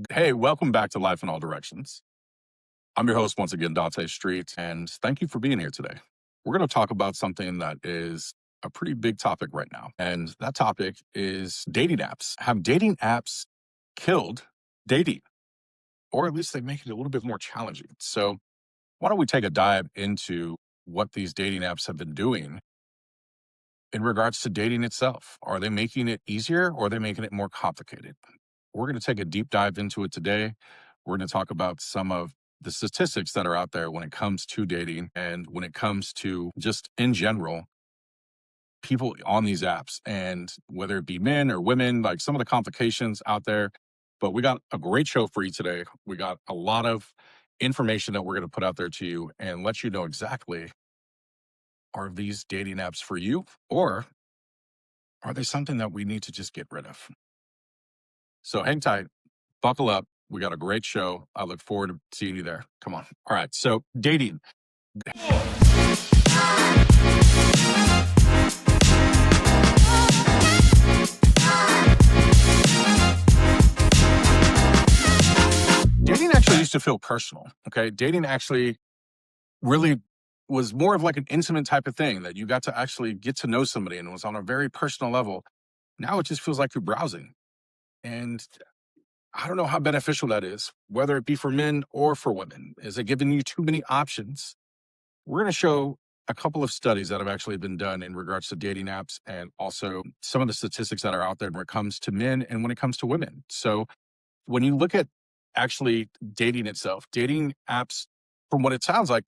Hey, welcome back to Life in All Directions. I'm your host once again, Dante Street, and thank you for being here today. We're going to talk about something that is a pretty big topic right now, and that topic is dating apps. Have dating apps killed dating, or at least they make it a little bit more challenging? So, why don't we take a dive into what these dating apps have been doing in regards to dating itself? Are they making it easier or are they making it more complicated? We're going to take a deep dive into it today. We're going to talk about some of the statistics that are out there when it comes to dating and when it comes to just in general, people on these apps and whether it be men or women, like some of the complications out there. But we got a great show for you today. We got a lot of information that we're going to put out there to you and let you know exactly, are these dating apps for you or are they something that we need to just get rid of? So hang tight, buckle up. We got a great show. I look forward to seeing you there. Come on. All right. So dating. Dating actually used to feel personal. Okay. Dating actually really was more of like an intimate type of thing that you got to actually get to know somebody and it was on a very personal level. Now it just feels like you're browsing. And I don't know how beneficial that is, whether it be for men or for women. Is it giving you too many options? We're going to show a couple of studies that have actually been done in regards to dating apps and also some of the statistics that are out there when it comes to men and when it comes to women. So when you look at actually dating itself, dating apps, from what it sounds like,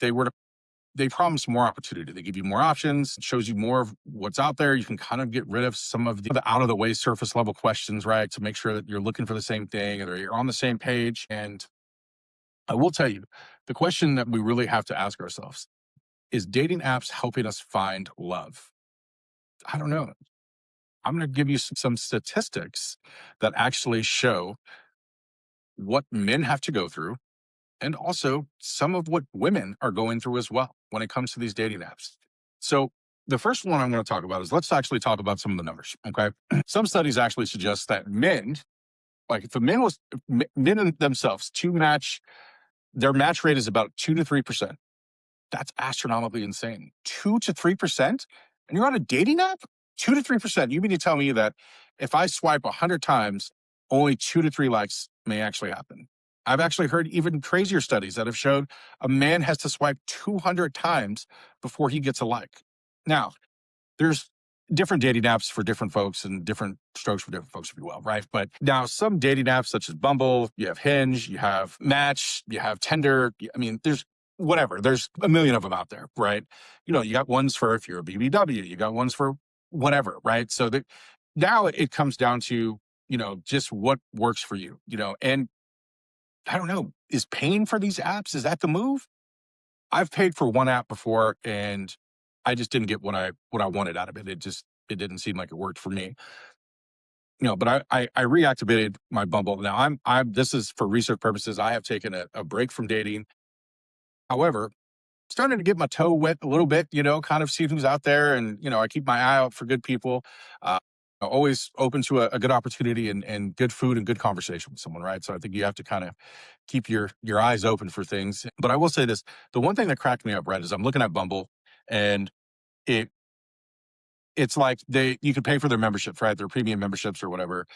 they promise more opportunity. They give you more options, it shows you more of what's out there. You can kind of get rid of some of the out of the way surface level questions, right? To make sure that you're looking for the same thing or you're on the same page. And I will tell you, the question that we really have to ask ourselves is dating apps helping us find love? I don't know. I'm going to give you some statistics that actually show what men have to go through and also some of what women are going through as well when it comes to these dating apps. So, the first one I'm going to talk about is let's actually talk about some of the numbers. Okay. Some studies actually suggest that men, like if a man was, men themselves to match, their match rate is about 2 to 3%. That's astronomically insane. 2 to 3%? And you're on a dating app? 2 to 3%. You mean to tell me that if I swipe 100 times, only 2 to 3 likes may actually happen? I've actually heard even crazier studies that have showed a man has to swipe 200 times before he gets a like. Now, there's different dating apps for different folks and different strokes for different folks, if you will, right? But now some dating apps such as Bumble, you have Hinge, you have Match, you have Tinder. I mean, there's whatever. There's a million of them out there, right? You know, you got ones for if you're a BBW, you got ones for whatever, right? So that now it comes down to, just what works for you, and I don't know, is paying for these apps, is that the move? I've paid for one app before and I just didn't get what I wanted out of it. It didn't seem like it worked for me. But I reactivated my Bumble. Now I'm this is for research purposes. I have taken a break from dating. However, starting to get my toe wet a little bit, kind of see who's out there. And, I keep my eye out for good people. Always open to a good opportunity and good food and good conversation with someone, right? So I think you have to kind of keep your eyes open for things. But I will say this, the one thing that cracked me up, right, is I'm looking at Bumble and it it's like you could pay for their memberships, right? Their premium memberships or whatever.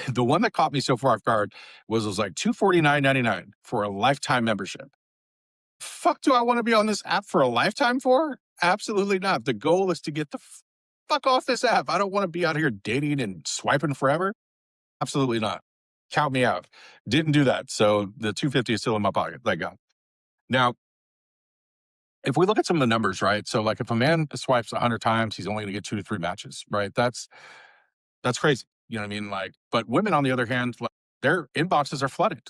The one that caught me so far off guard was like $249.99 for a lifetime membership. Fuck, do I want to be on this app for a lifetime for? Absolutely not. The goal is to get the fuck off this app. I don't want to be out here dating and swiping forever. Absolutely not. Count me out. Didn't do that. So the 250 is still in my pocket. Thank God. Now, if we look at some of the numbers, right? So like if a man swipes 100 times, he's only going to get 2 to 3 matches, right? That's crazy. You know what I mean? Like, but women on the other hand, like, their inboxes are flooded,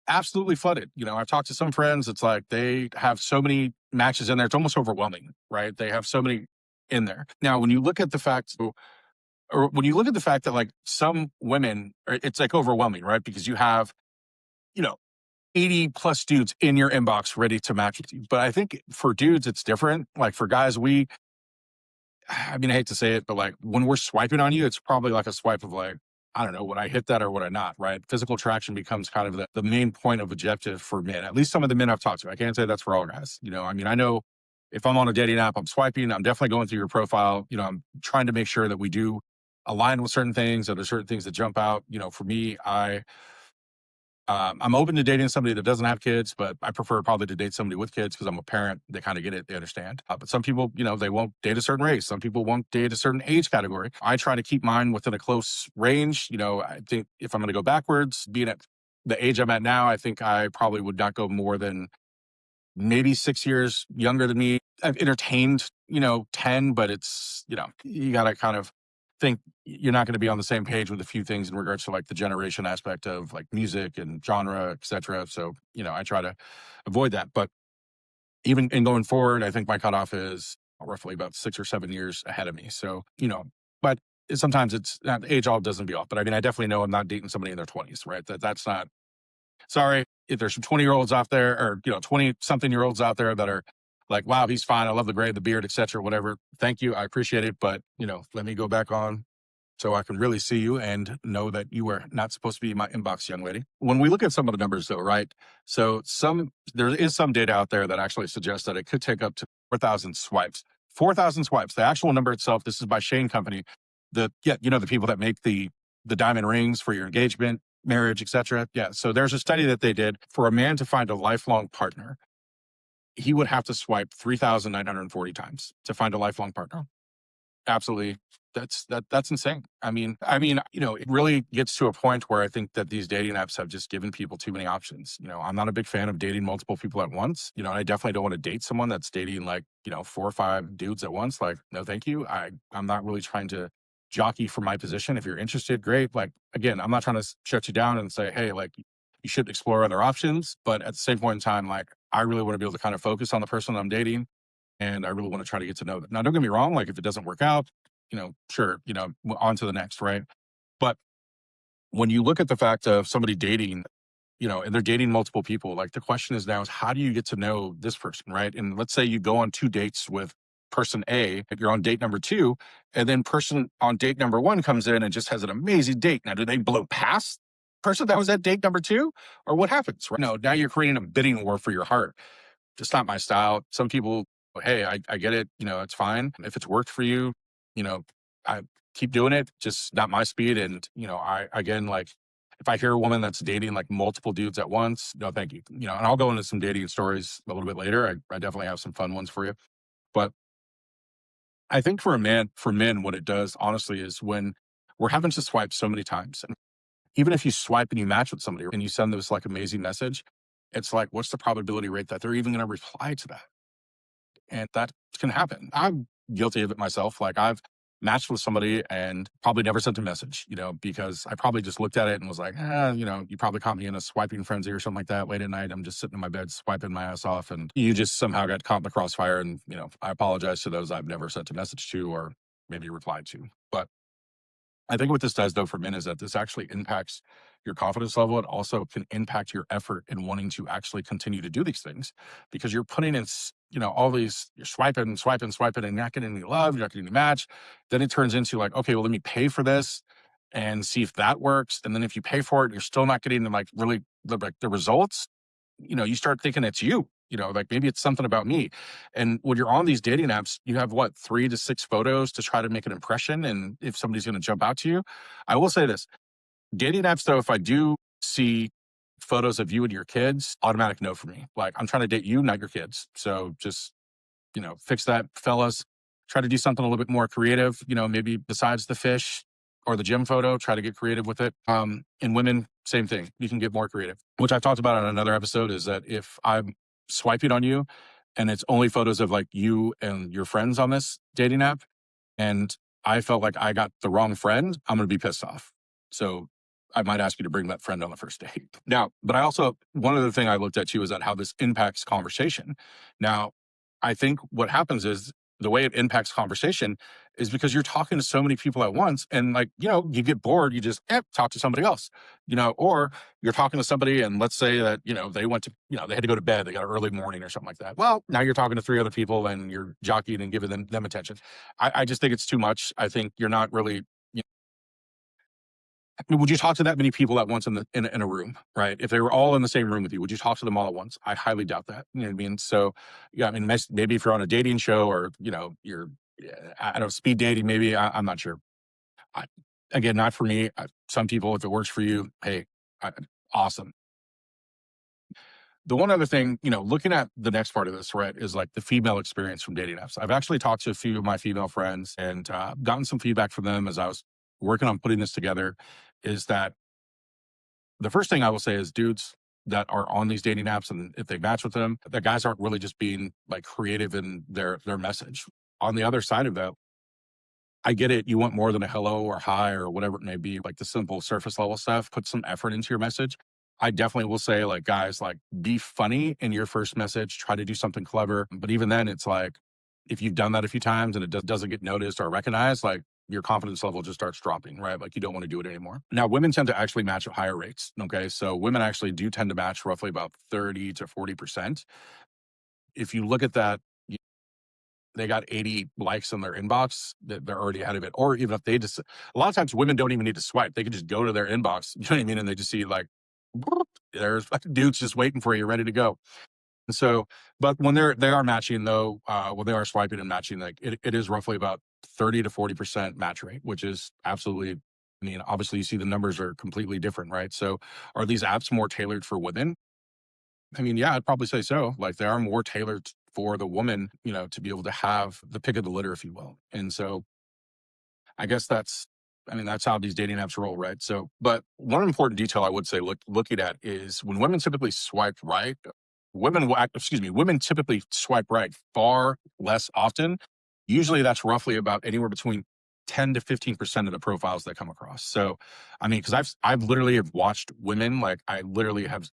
absolutely flooded. I've talked to some friends. It's like they have so many matches in there. It's almost overwhelming, right? They have so many in there. Now, when you look at the fact, or when you look at the fact that like some women, it's like overwhelming, right? Because you have, you know, 80 plus dudes in your inbox ready to match with you. But I think for dudes, it's different. Like for guys, I hate to say it, but like when we're swiping on you, it's probably like a swipe of like I don't know, would I hit that or would I not, right? Physical attraction becomes kind of the main point of objective for men, at least some of the men I've talked to. I can't say that's for all guys. I mean, I know if I'm on a dating app, I'm swiping, I'm definitely going through your profile. I'm trying to make sure that we do align with certain things, or there's certain things that jump out. For me, I'm open to dating somebody that doesn't have kids, but I prefer probably to date somebody with kids because I'm a parent. They kind of get it. They understand. But some people, they won't date a certain race. Some people won't date a certain age category. I try to keep mine within a close range. I think if I'm going to go backwards, being at the age I'm at now, I think I probably would not go more than maybe 6 years younger than me. I've entertained, 10, but it's, you got to kind of think you're not going to be on the same page with a few things in regards to like the generation aspect of like music and genre, et cetera. So, I try to avoid that. But even in going forward, I think my cutoff is roughly about 6 or 7 years ahead of me. So, but sometimes it's not age all doesn't be off. But I mean, I definitely know I'm not dating somebody in their 20s, right? That's not. Sorry if there's some 20-year-olds out there, or 20-something-year-olds out there that are like, wow, he's fine. I love the gray, the beard, etc. Whatever. Thank you. I appreciate it. But let me go back on so I can really see you and know that you are not supposed to be in my inbox, young lady. When we look at some of the numbers, though, right? So there is some data out there that actually suggests that it could take up to 4,000 swipes. 4,000 swipes. The actual number itself. This is by Shane Company. The people that make the diamond rings for your engagement, marriage, etc. Yeah. So there's a study that they did for a man to find a lifelong partner. He would have to swipe 3,940 times to find a lifelong partner. Absolutely. That's insane. It really gets to a point where I think that these dating apps have just given people too many options. I'm not a big fan of dating multiple people at once. And I definitely don't want to date someone that's dating like, 4 or 5 dudes at once. Like, no, thank you. I'm not really trying to jockey for my position. If you're interested, great. Like, again, I'm not trying to shut you down and say, hey, like, you should explore other options. But at the same point in time, like, I really want to be able to kind of focus on the person I'm dating, and I really want to try to get to know them. Now, don't get me wrong. Like, if it doesn't work out, sure, on to the next, right? But when you look at the fact of somebody dating, and they're dating multiple people, like the question is now is how do you get to know this person, right? And let's say you go on 2 dates with person A, if you're on date number 2, and then person on date number 1 comes in and just has an amazing date. Now, do they blow past person that was at date number 2, or what happens? Right? No, now you're creating a bidding war for your heart. Just not my style. Some people, hey, I get it. It's fine. If it's worked for you, I keep doing it, just not my speed. And, again, like if I hear a woman that's dating like multiple dudes at once, no, thank you. And I'll go into some dating stories a little bit later. I definitely have some fun ones for you. But I think for men, what it does honestly is when we're having to swipe so many times, and even if you swipe and you match with somebody and you send this like amazing message, it's like, what's the probability rate that they're even going to reply to that? And that can happen. I'm guilty of it myself. Like I've matched with somebody and probably never sent a message, because I probably just looked at it and was like, you probably caught me in a swiping frenzy or something like that late at night. I'm just sitting in my bed swiping my ass off, and you just somehow got caught in the crossfire. And, I apologize to those I've never sent a message to or maybe replied to. But I think what this does, though, for men is that this actually impacts your confidence level. It also can impact your effort in wanting to actually continue to do these things because you're putting in, all these, you're swiping, swiping, swiping, and not getting any love, you're not getting any match. Then it turns into like, okay, well, let me pay for this and see if that works. And then if you pay for it, you're still not getting like really the results. You start thinking it's you. Like maybe it's something about me. And when you're on these dating apps, you have what, 3 to 6 photos to try to make an impression. And if somebody's going to jump out to you, I will say this dating apps, though, if I do see photos of you and your kids, automatic no for me. Like I'm trying to date you, not your kids. So just, fix that, fellas. Try to do something a little bit more creative, maybe besides the fish or the gym photo, try to get creative with it. And women, same thing. You can get more creative, which I've talked about on another episode is that if I'm swiping on you and it's only photos of like you and your friends on this dating app, and I felt like I got the wrong friend, I'm going to be pissed off. So I might ask you to bring that friend on the first date. Now, but I also, one other thing I looked at too is that how this impacts conversation. Now, I think what happens is the way it impacts conversation is because you're talking to so many people at once and like, you get bored, you just talk to somebody else, or you're talking to somebody and let's say that, they went to, they had to go to bed, they got an early morning or something like that. Well, now you're talking to 3 other people and you're jockeying and giving them attention. I just think it's too much. I think you're not really, Would you talk to that many people at once in a room, right? If they were all in the same room with you, would you talk to them all at once? I highly doubt that. You know what I mean? So, yeah, I mean, maybe if you're on a dating show or you're, I don't know, speed dating, maybe I'm not sure. I, Again, not for me. Some people, if it works for you, hey, I, awesome. The one other thing, looking at the next part of this, right, is like the female experience from dating apps. I've actually talked to a few of my female friends and gotten some feedback from them as I was working on putting this together. Is that the first thing I will say is dudes that are on these dating apps, and if they match with them, the guys aren't really just being like creative in their message. On the other side of that, I get it. You want more than a hello or hi or whatever it may be, like the simple surface level stuff. Put some effort into your message. I definitely will say, like, guys, like, be funny in your first message. Try to do something clever. But even then, it's like, if you've done that a few times and it doesn't get noticed or recognized, like, your confidence level just starts dropping, right? Like, you don't want to do it anymore. Now, women tend to actually match at higher rates. Okay. So women actually do tend to match roughly about 30 to 40%. If you look at that, they got 80 likes in their inbox that they're already ahead of it. Or even if they just, a lot of times women don't even need to swipe. They can just go to their inbox, you know what I mean? And they just see like, there's fucking dudes just waiting for you, ready to go. And so, but when they are matching though, when they are swiping and matching, like it is roughly about 30 to 40% match rate, which is absolutely, I mean, obviously you see the numbers are completely different, right? So are these apps more tailored for women? I mean, yeah, I'd probably say so. Like they are more tailored for the woman, to be able to have the pick of the litter, if you will. And so I guess I mean, that's how these dating apps roll, right? So, but one important detail I would say looking at is when women typically swipe right, women typically swipe right far less often. Usually that's roughly about anywhere between 10 to 15% of the profiles that come across. So, I mean, because I've literally have watched women, like I literally have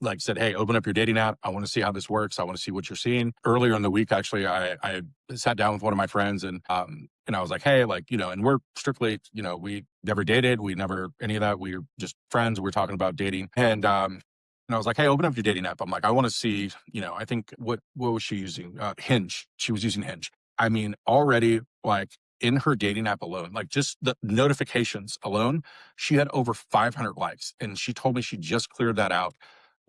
like said, hey, open up your dating app. I want to see how this works. I want to see what you're seeing. Earlier in the week, actually, I sat down with one of my friends and I was like, hey, like, and we're strictly, we never dated. We never, any of that. We were just friends. We were talking about dating. And I was like, hey, open up your dating app. I'm like, I want to see, I think what was she using? Hinge. She was using Hinge. I mean, already like in her dating app alone, like just the notifications alone, she had over 500 likes. And she told me she just cleared that out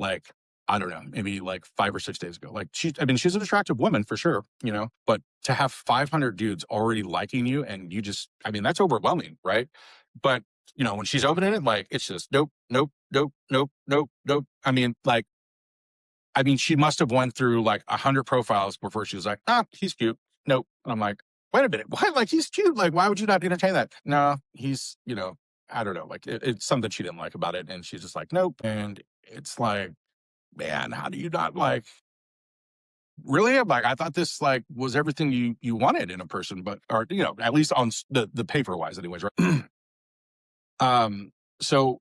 like, I don't know, maybe like 5 or 6 days ago. Like I mean, she's an attractive woman for sure, but to have 500 dudes already liking you and you just, I mean, that's overwhelming, right? But, when she's opening it, like, it's just nope, nope, nope, nope, nope, nope. I mean, she must have went through like 100 profiles before she was like, he's cute. Nope. And I'm like, wait a minute. Why? Like, he's cute. Like, why would you not entertain that? No, he's, I don't know. Like, it's something she didn't like about it. And she's just like, nope. And it's like, man, how do you not like really? I'm like, I thought this like was everything you wanted in a person, but or at least on the paper wise, anyways, right? So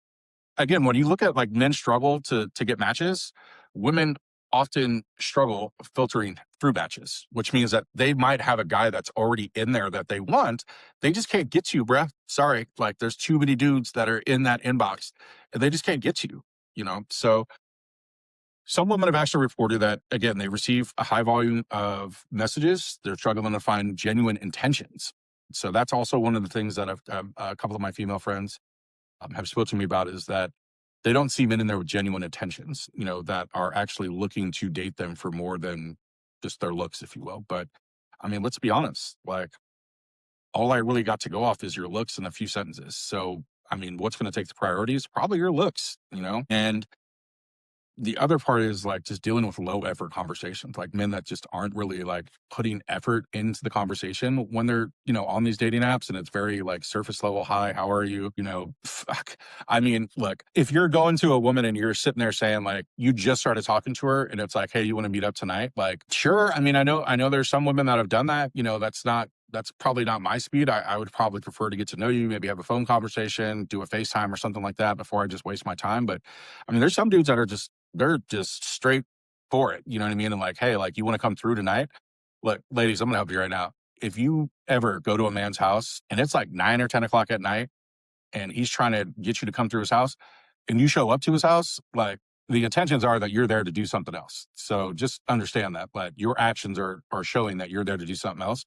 again, when you look at like men struggle to get matches, women often struggle filtering through matches, which means that they might have a guy that's already in there that they want. They just can't get to you, bruh. Sorry. Like there's too many dudes that are in that inbox and they just can't get to you. So some women have actually reported that, again, they receive a high volume of messages. They're struggling to find genuine intentions. So that's also one of the things that a couple of my female friends have spoken to me about is that they don't see men in there with genuine intentions, that are actually looking to date them for more than just their looks, if you will. But I mean, let's be honest, like all I really got to go off is your looks and a few sentences. So, I mean, what's going to take the priorities? Probably your looks. And the other part is like just dealing with low effort conversations, like men that just aren't really like putting effort into the conversation when they're, on these dating apps and it's very like surface level. Hi, how are you? Fuck. I mean, look, if you're going to a woman and you're sitting there saying like you just started talking to her and it's like, hey, you want to meet up tonight? Like, sure. I mean, I know there's some women that have done that. That's probably not my speed. I would probably prefer to get to know you, maybe have a phone conversation, do a FaceTime or something like that before I just waste my time. But I mean, there's some dudes that are they're just straight for it. You know what I mean? And like, hey, like you want to come through tonight? Look, ladies, I'm gonna help you right now. If you ever go to a man's house and it's like 9 or 10 o'clock at night and he's trying to get you to come through his house and you show up to his house, like the intentions are that you're there to do something else. So just understand that. But your actions are showing that you're there to do something else.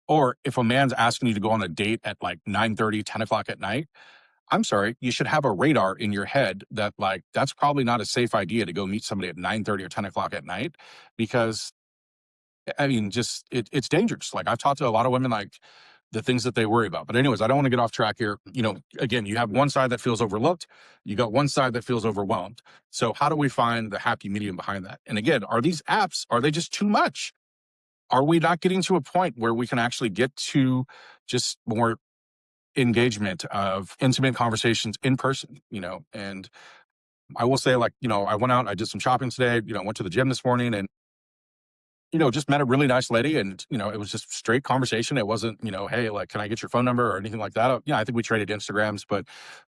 Or if a man's asking you to go on a date at like 9:30, 10 o'clock at night, I'm sorry, you should have a radar in your head that like that's probably not a safe idea to go meet somebody at 9:30 or 10 o'clock at night because I mean, just it's dangerous. Like I've talked to a lot of women, like the things that they worry about. But anyways, I don't want to get off track here. You know, again, you have one side that feels overlooked, you got one side that feels overwhelmed. So how do we find the happy medium behind that? And again, are these apps, are they just too much? Are we not getting to a point where we can actually get to just more engagement of intimate conversations in person, you know? And I will say, like, you know, I went out, I did some shopping today, you know, went to the gym this morning and you know, just met a really nice lady and, you know, it was just straight conversation. It wasn't, you know, hey, like, can I get your phone number or anything like that? Yeah, I think we traded Instagrams, but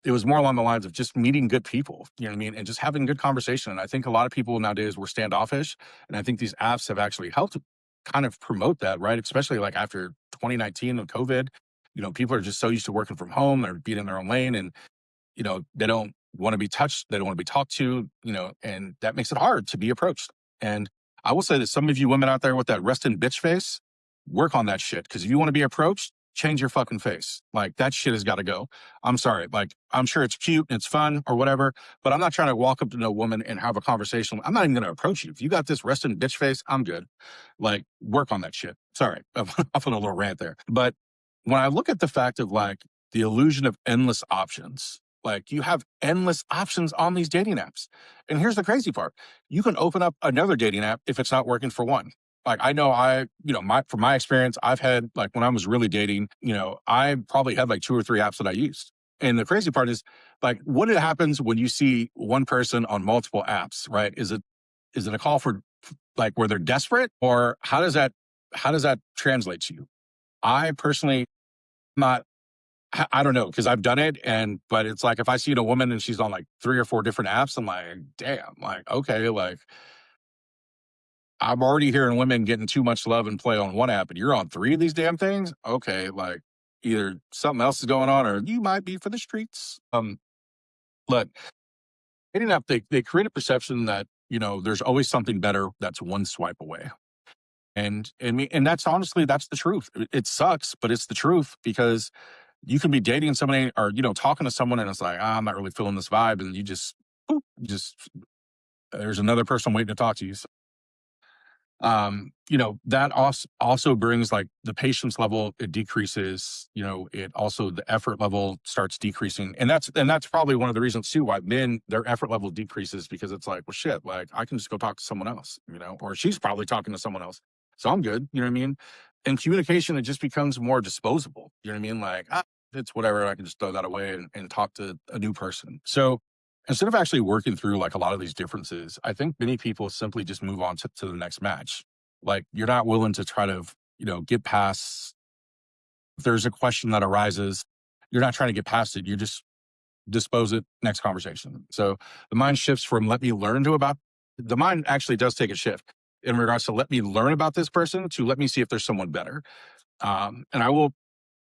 it was more along the lines of just meeting good people, you know what I mean? And just having good conversation. And I think a lot of people nowadays were standoffish. And I think these apps have actually helped kind of promote that, right? Especially like after 2019 and COVID, you know, people are just so used to working from home, they're being in their own lane. And you know, they don't want to be touched, they don't want to be talked to, you know, and that makes it hard to be approached. And I will say that some of you women out there with that resting bitch face, work on that shit. Cause if you want to be approached, change your fucking face. Like that shit has got to go. I'm sorry. Like I'm sure it's cute and it's fun or whatever, but I'm not trying to walk up to no woman and have a conversation. I'm not even going to approach you. If you got this resting bitch face, I'm good. Like work on that shit. Sorry. I'm off on a little rant there. But when I look at the fact of like the illusion of endless options, like you have endless options on these dating apps. And here's the crazy part. You can open up another dating app if it's not working for one. Like I know you know, from my experience, I've had like when I was really dating, you know, I probably had like two or three apps that I used. And the crazy part is like what happens when you see one person on multiple apps, right? Is it a call for like where they're desperate or how does that translate to you? I personally not I don't know because I've done it, and but it's like if I see a woman and she's on like three or four different apps, I'm like, damn, like okay, like I'm already hearing women getting too much love and play on one app, and you're on three of these damn things. Okay, like either something else is going on, or you might be for the streets. Look, hitting up, they create a perception that you know there's always something better that's one swipe away. And that's honestly that's the truth. It sucks, but it's the truth because you can be dating somebody or you know talking to someone and it's like I'm not really feeling this vibe, and you just boop, just there's another person waiting to talk to you. So, you know that also brings like the patience level it decreases. You know it also the effort level starts decreasing, and that's probably one of the reasons too why men their effort level decreases because it's like well shit like I can just go talk to someone else, you know, or she's probably talking to someone else, so I'm good. You know what I mean? In communication, it just becomes more disposable. You know what I mean? Like it's whatever. I can just throw that away and talk to a new person. So instead of actually working through like a lot of these differences, I think many people simply just move on to the next match. Like you're not willing to try to, you know, get past if there's a question that arises, you're not trying to get past it. You just dispose it, next conversation. So the mind shifts from let me learn to about the mind actually does take a shift in regards to let me learn about this person to let me see if there's someone better. And I will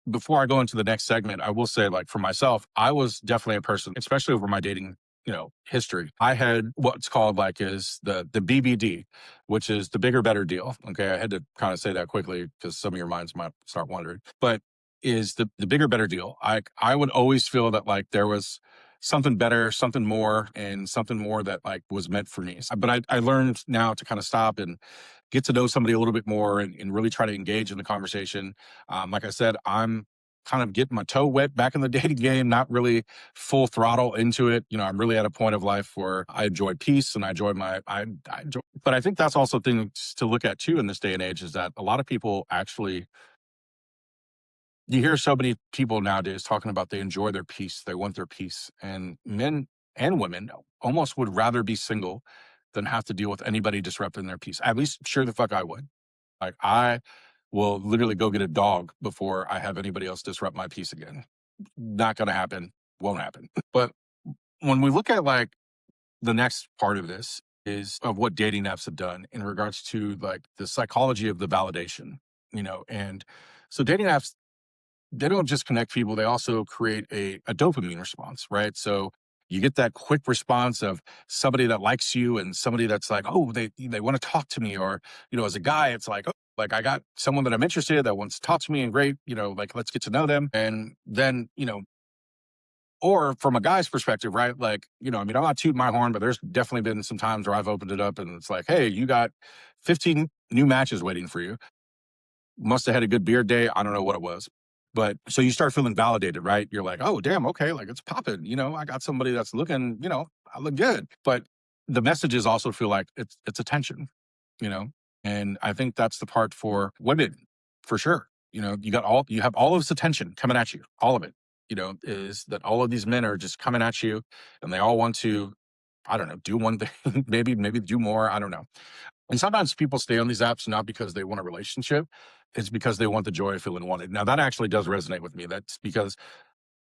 before I go into the next segment, I will say, like for myself, I was definitely a person, especially over my dating, you know, history. I had what's called like is the BBD, which is the bigger, better deal. Okay, I had to kind of say that quickly because some of your minds might start wondering. But is the bigger, better deal? I would always feel that like there was something better, something more, and something more that like was meant for me. But I learned now to kind of stop and get to know somebody a little bit more and really try to engage in the conversation. Like I said, I'm kind of getting my toe wet back in the dating game, not really full throttle into it. You know, I'm really at a point of life where I enjoy peace and I enjoy I enjoy, but I think that's also things to look at too in this day and age is that a lot of people actually, you hear so many people nowadays talking about they enjoy their peace, they want their peace, and men and women almost would rather be single than have to deal with anybody disrupting their peace. At least sure the fuck I would. Like I will literally go get a dog before I have anybody else disrupt my peace again. Not going to happen. Won't happen. But when we look at like the next part of this is of what dating apps have done in regards to like the psychology of the validation, you know, and so dating apps, they don't just connect people, they also create a dopamine response, right? So you get that quick response of somebody that likes you and somebody that's like, oh, they want to talk to me. Or, you know, as a guy, it's like, oh, like I got someone that I'm interested in that wants to talk to me and great, you know, like let's get to know them. And then, you know, Or from a guy's perspective, right? Like, I mean, I'm not tooting my horn, but there's definitely been some times where I've opened it up and it's like, hey, you got 15 new matches waiting for you. Must have had a good beard day. I don't know what it was. But so you start feeling validated, right? You're like, oh, damn, okay, like it's popping. I got somebody that's looking, I look good. But the messages also feel like it's attention, you know? And I think that's the part for women, for sure. You have all of this attention coming at you, all of it, is that all of these men are just coming at you and they all want to, I don't know, do one thing, maybe do more. I don't know. And sometimes people stay on these apps not because they want a relationship, it's because they want the joy of feeling wanted. Now, that actually does resonate with me. That's because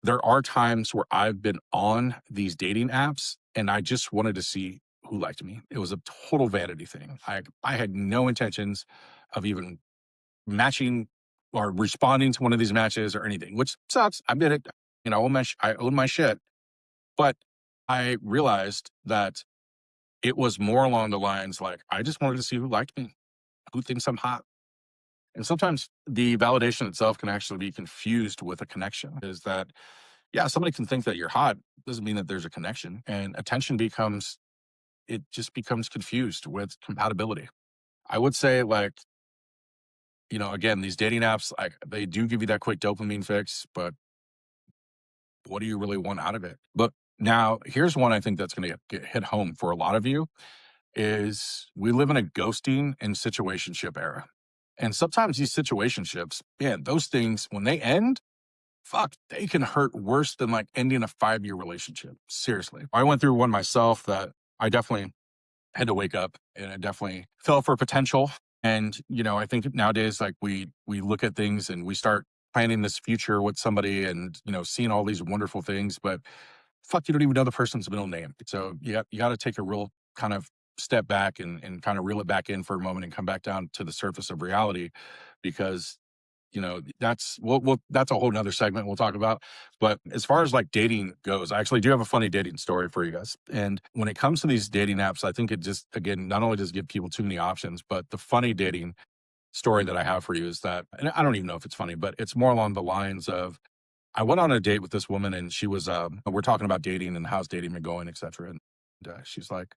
there are times where I've been on these dating apps and I just wanted to see who liked me. It was a total vanity thing. I had no intentions of even matching or responding to one of these matches or anything, which sucks. I admit it. I own my shit. But I realized that it was more along the lines like, I just wanted to see who liked me, who thinks I'm hot. And sometimes the validation itself can actually be confused with a connection. Is that, yeah, somebody can think that you're hot, doesn't mean that there's a connection. And attention it just becomes confused with compatibility. I would say, like, again, these dating apps, like, they do give you that quick dopamine fix, but what do you really want out of it? But now here's one I think that's going to get hit home for a lot of you is we live in a ghosting and situationship era. And sometimes these situationships, man, those things, when they end, fuck, they can hurt worse than like ending a 5-year relationship. Seriously. I went through one myself that I definitely had to wake up and I definitely fell for potential. And, I think nowadays, like we look at things and we start planning this future with somebody and, seeing all these wonderful things, but fuck, you don't even know the person's middle name. So you got to take a real kind of step back and kind of reel it back in for a moment and come back down to the surface of reality because that's a whole nother segment we'll talk about. But as far as like dating goes, I actually do have a funny dating story for you guys. And when it comes to these dating apps, I think it just, again, not only does it give people too many options, but the funny dating story that I have for you is that, and I don't even know if it's funny, but it's more along the lines of, I went on a date with this woman and she was, we're talking about dating and how's dating been going, et cetera. And she's like,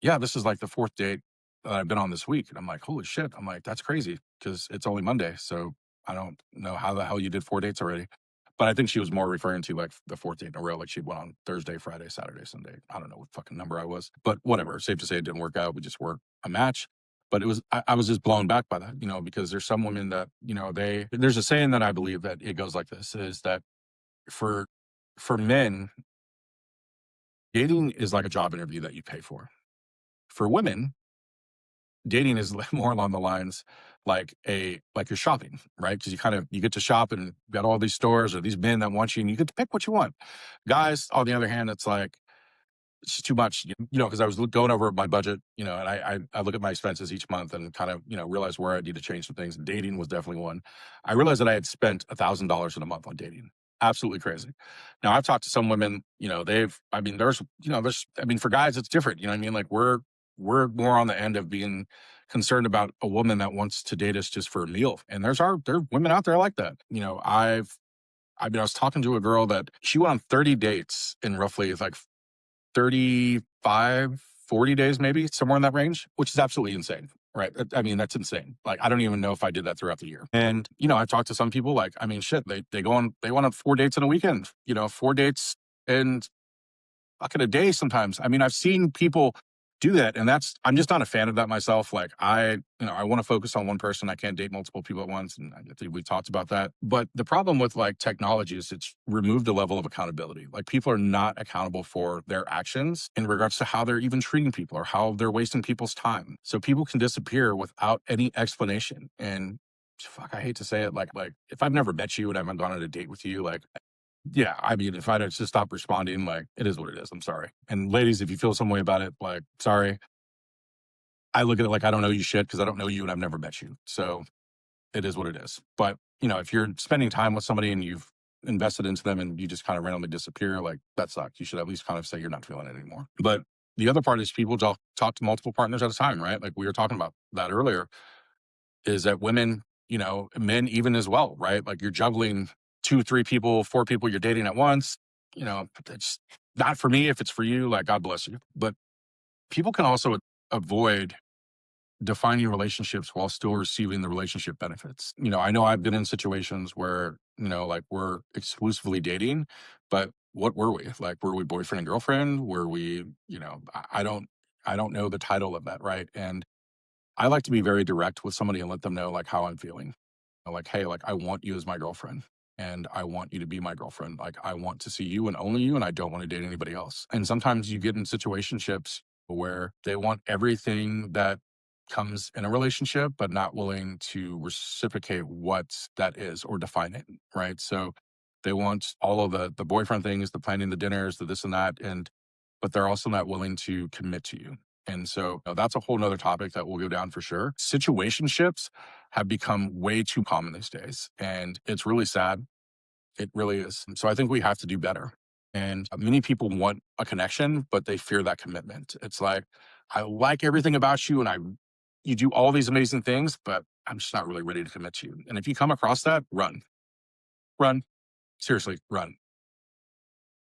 yeah, this is like the 4th date that I've been on this week. And I'm like, holy shit. I'm like, that's crazy because it's only Monday. So I don't know how the hell you did 4 dates already. But I think she was more referring to like the 4th date in a row. Like she went on Thursday, Friday, Saturday, Sunday. I don't know what fucking number I was, but whatever. Safe to say it didn't work out. We just weren't a match. But I was just blown back by that, because there's some women that, there's a saying that I believe that it goes like this is that for, for men, dating is like a job interview that you pay for. For women, dating is more along the lines like you're shopping, right? Because you get to shop and you've got all these stores or these men that want you and you get to pick what you want. Guys, on the other hand, it's like it's just too much, because I was going over my budget, and I look at my expenses each month and kind of, realize where I need to change some things. Dating was definitely one. I realized that I had spent $1,000 in a month on dating. Absolutely crazy. Now I've talked to some women, for guys, it's different. You know what I mean? Like we're more on the end of being concerned about a woman that wants to date us just for a meal. And there are women out there like that. I was talking to a girl that she went on 30 dates in roughly like 35, 40 days, maybe somewhere in that range, which is absolutely insane. Right. I mean, that's insane. Like, I don't even know if I did that throughout the year. And, I've talked to some people like, I mean, shit, they went on 4 dates in a weekend, 4 dates in fucking a day sometimes. I mean, I've seen people do that. And I'm just not a fan of that myself. Like I want to focus on one person. I can't date multiple people at once. And I think we talked about that. But the problem with like technology is it's removed the level of accountability. Like people are not accountable for their actions in regards to how they're even treating people or how they're wasting people's time. So people can disappear without any explanation. And fuck, I hate to say it, like if I've never met you and I haven't gone on a date with you, like yeah, I mean, if I just stop responding, like, it is what it is. I'm sorry. And ladies, if you feel some way about it, like, sorry. I look at it like I don't know you shit because I don't know you and I've never met you. So it is what it is. But, if you're spending time with somebody and you've invested into them and you just kind of randomly disappear, like, that sucks. You should at least kind of say you're not feeling it anymore. But the other part is people talk to multiple partners at a time, right? Like we were talking about that earlier, is that women, men even as well, right? Like you're juggling 2, 3 people, 4 people you're dating at once. it's not for me. If it's for you, like, God bless you. But people can also avoid defining relationships while still receiving the relationship benefits. I know I've been in situations where, like, we're exclusively dating, but what were we? Like, were we boyfriend and girlfriend? Were we, I don't know the title of that, right? And I like to be very direct with somebody and let them know, like, how I'm feeling. Like, hey, like, I want you as my girlfriend and I want you to be my girlfriend. Like, I want to see you and only you, and I don't want to date anybody else. And sometimes you get in situationships where they want everything that comes in a relationship, but not willing to reciprocate what that is or define it. Right. So they want all of the boyfriend things, the planning the dinners, the this and that, but they're also not willing to commit to you. And so that's a whole nother topic that we'll go down for sure. Situationships have become way too common these days. And it's really sad. It really is. So I think we have to do better. And many people want a connection, but they fear that commitment. It's like, I like everything about you and you do all these amazing things, but I'm just not really ready to commit to you. And if you come across that, run, seriously, run.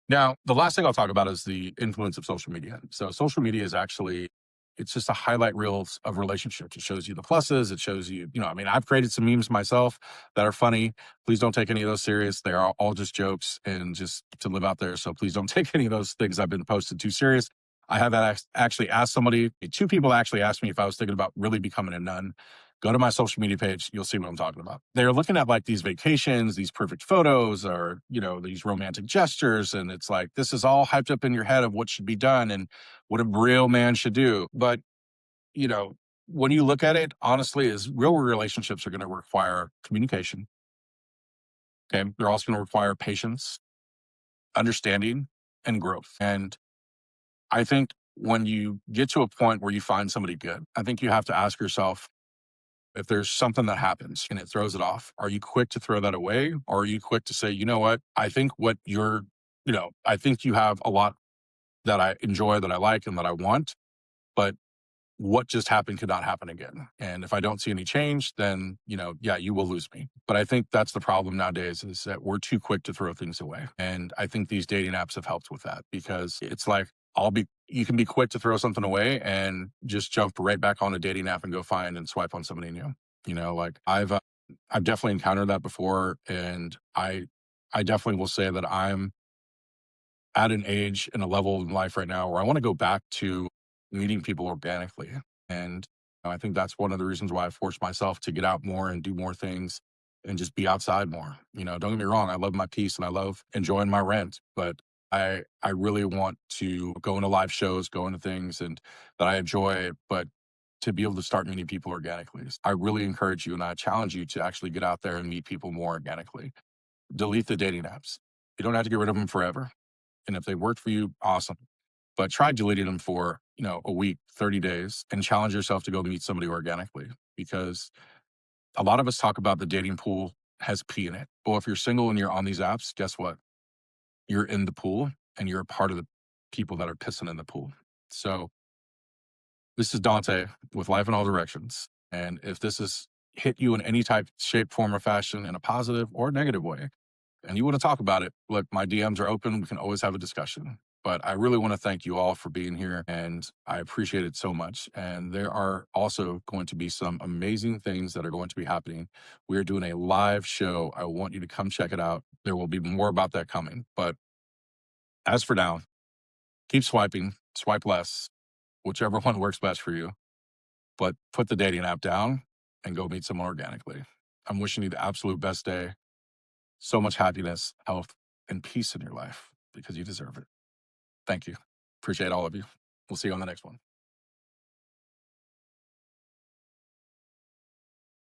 Now, the last thing I'll talk about is the influence of social media. So social media is actually, it's just a highlight reels of relationships. It shows you the pluses. It shows you, I mean, I've created some memes myself that are funny. Please don't take any of those serious. They are all just jokes and just to live out there. So please don't take any of those things I've been posted too serious. I have actually asked somebody, two people actually asked me if I was thinking about really becoming a nun. Go to my social media page. You'll see what I'm talking about. They're looking at like these vacations, these perfect photos, or, these romantic gestures. And it's like, this is all hyped up in your head of what should be done and what a real man should do. But, you know, when you look at it, honestly, is real relationships are going to require communication. Okay. They're also going to require patience, understanding, and growth. And I think when you get to a point where you find somebody good, I think you have to ask yourself, if there's something that happens and it throws it off, are you quick to throw that away? Or are you quick to say, you know what? I think I think you have a lot that I enjoy, that I like, and that I want, but what just happened could not happen again. And if I don't see any change, then, yeah, you will lose me. But I think that's the problem nowadays, is that we're too quick to throw things away. And I think these dating apps have helped with that, because it's like, you can be quick to throw something away and just jump right back on a dating app and go find and swipe on somebody new. Like I've definitely encountered that before. And I definitely will say that I'm at an age and a level in life right now where I want to go back to meeting people organically. And I think that's one of the reasons why I forced myself to get out more and do more things and just be outside more. Don't get me wrong, I love my peace and I love enjoying my rent, but I really want to go into live shows, go into things and that I enjoy, but to be able to start meeting people organically. I really encourage you and I challenge you to actually get out there and meet people more organically. Delete the dating apps. You don't have to get rid of them forever. And if they work for you, awesome. But try deleting them for, a week, 30 days, and challenge yourself to go meet somebody organically. Because a lot of us talk about the dating pool has pee in it. Well, if you're single and you're on these apps, guess what? You're in the pool and you're a part of the people that are pissing in the pool. So this is Dante with Life in All Directions. And if this has hit you in any type, shape, form, or fashion in a positive or negative way, and you want to talk about it, look, my DMs are open. We can always have a discussion. But I really want to thank you all for being here, and I appreciate it so much. And there are also going to be some amazing things that are going to be happening. We are doing a live show. I want you to come check it out. There will be more about that coming. But as for now, keep swiping, swipe less, whichever one works best for you. But put the dating app down and go meet someone organically. I'm wishing you the absolute best day. So much happiness, health, and peace in your life, because you deserve it. Thank you. Appreciate all of you. We'll see you on the next one.